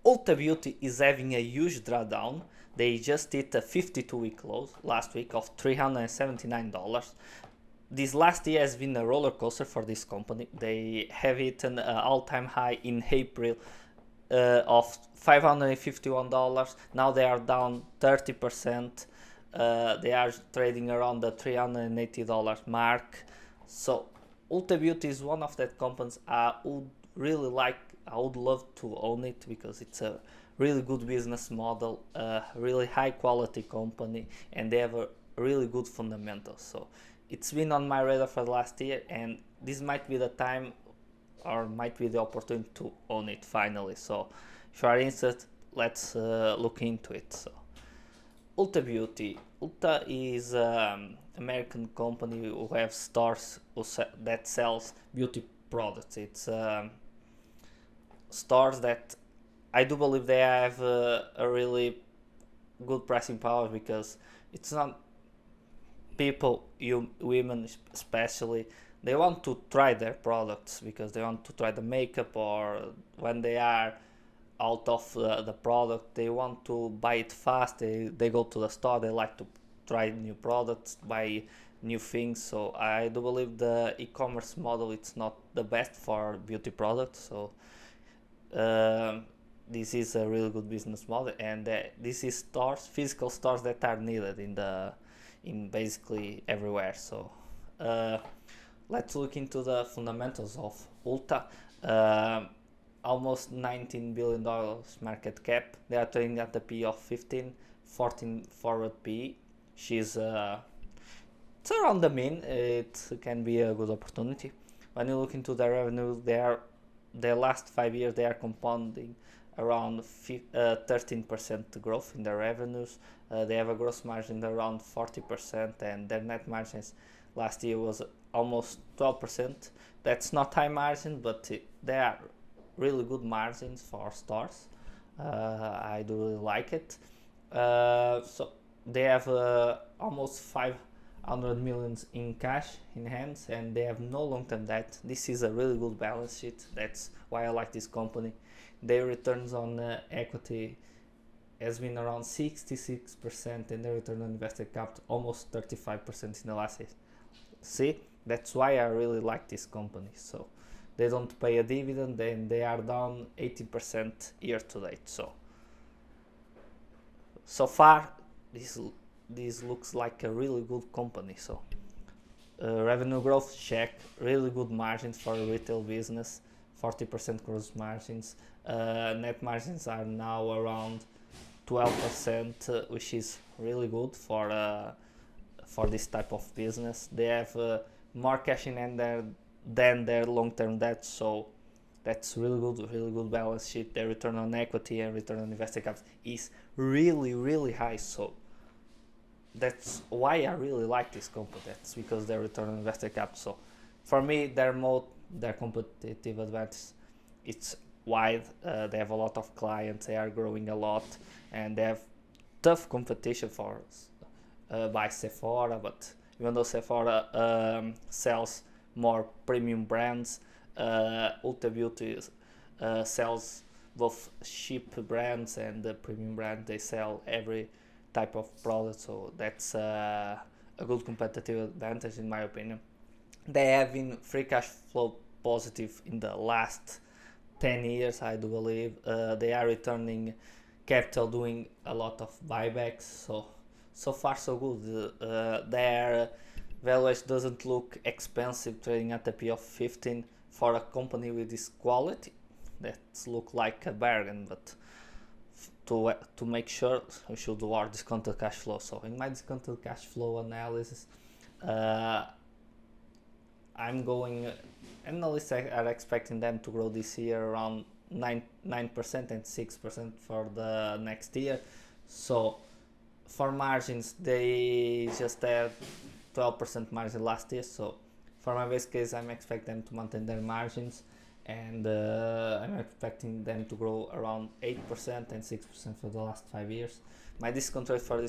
Ulta Beauty is having a huge drawdown. They just hit a 52-week low last week of $379. This last year has been a roller coaster for this company. They have hit an all-time high in April of $551. Now they are down 30%. They are trading around the $380 mark. So Ulta Beauty is one of that companies I would really like. I would love to own it because it's a really good business model, a really high quality company, and they have a really good fundamentals. So it's been on my radar for the last year, and this might be the time or might be the opportunity to own it finally. So if you are interested, let's look into it. So Ulta Beauty. Ulta is an American company who have stores that sells beauty products. It's stores that I do believe they have a really good pricing power, because it's not people, you women especially, they want to try their products because they want to try the makeup, or when they are out of the product they want to buy it fast. They go to the store, they like to try new products, buy new things. So I do believe the e-commerce model it's not the best for beauty products. So this is a really good business model, and this is stores, physical stores that are needed in basically everywhere. So let's look into the fundamentals of Ulta. Almost $19 billion market cap. They are trading at the P of 15, 14 forward P. She's it's around the mean. It can be a good opportunity. When you look into their revenue, their last 5 years they are compounding around 13% growth in their revenues. They have a gross margin around 40%, and their net margins last year was almost 12%. That's not high margin, but they are really good margins for stores. I do really like it. So they have almost 500 millions in cash in hands, and they have no long-term debt. This is a really good balance sheet. That's why I like this company. Their returns on equity has been around 66%, and their return on invested capital almost 35% in the last year. See, that's why I really like this company. So they don't pay a dividend, and they are down 80% year to date. So far this looks like a really good company. So revenue growth, check. Really good margins for a retail business, 40% gross margins. Net margins are now around 12%, which is really good for this type of business. They have more cash in hand than their long-term debt, so that's really good balance sheet. Their return on equity and return on invested capital is really high. So that's why I really like this company. That's because their return on invested capital. So for me, their competitive advantage, it's wide. They have a lot of clients. They are growing a lot, and they have tough competition by Sephora. But even though Sephora sells more premium brands, Ulta Beauty sells both cheap brands and the premium brand. They sell every type of product, so that's a good competitive advantage in my opinion. They have been free cash flow positive in the last 10 years, I do believe. They are returning capital, doing a lot of buybacks, so far so good. Their valuation doesn't look expensive, trading at a P of 15 for a company with this quality. That look like a bargain, but to make sure, we should do our discounted cash flow. So in my discounted cash flow analysis, analysts are expecting them to grow this year around 9% and 6% for the next year. So for margins, they just had 12% margin last year. So for my base case, I'm expecting them to maintain their margins, and I'm expecting them to grow around 8% and 6% for the last 5 years. My discount rate for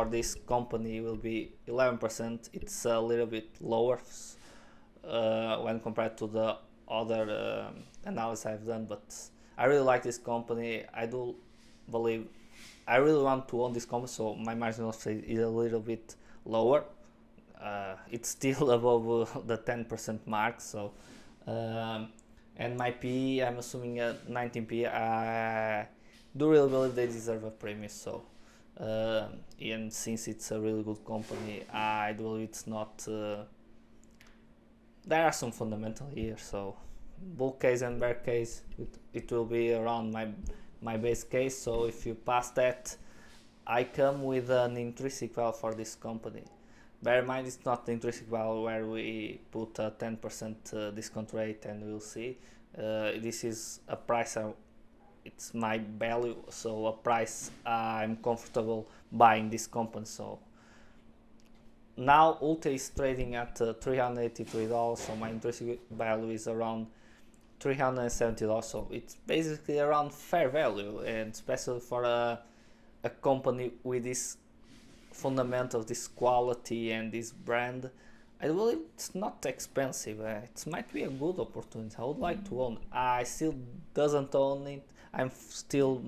this company will be 11%. It's a little bit lower when compared to the other analysis I've done, but I really like this company. I do believe I really want to own this company, so my margin of safety is a little bit lower. It's still above the 10% mark, so and my PE, I'm assuming a 19 PE. I do really believe they deserve a premium, so and since it's a really good company, I do believe it's not. There are some fundamental here, so bull case and bear case, it will be around my base case. So if you pass that, I come with an intrinsic value for this company. Bear in mind, it's not the intrinsic value where we put a 10% discount rate and we'll see. This is a price, it's my value, so a price I'm comfortable buying this company. So now Ulta is trading at $383, so my intrinsic value is around $370, so it's basically around fair value, and especially for a company with this fundamentals, this quality and this brand, I believe it's not expensive. It might be a good opportunity. I would like to own. I still doesn't own it. I'm still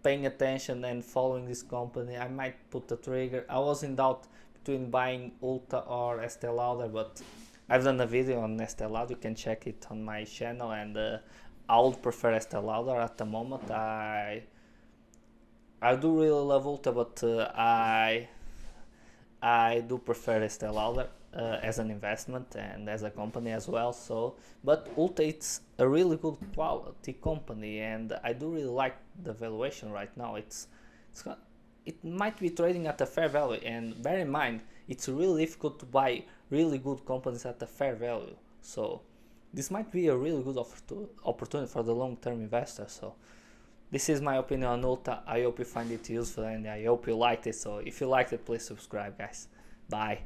paying attention and following this company. I might put the trigger. I was in doubt between buying Ulta or Estee Lauder, but I've done a video on Estee Lauder. You can check it on my channel, and I would prefer Estee Lauder at the moment. I do really love Ulta, but I do prefer Estee Lauder as an investment and as a company as well. So, but Ulta, it's a really good quality company, and I do really like the valuation right now. It might be trading at a fair value, and bear in mind, it's really difficult to buy really good companies at a fair value. So this might be a really good opportunity for the long-term investor. So this is my opinion on Ulta. I hope you find it useful, and I hope you liked it. So if you liked it, please subscribe, guys. Bye.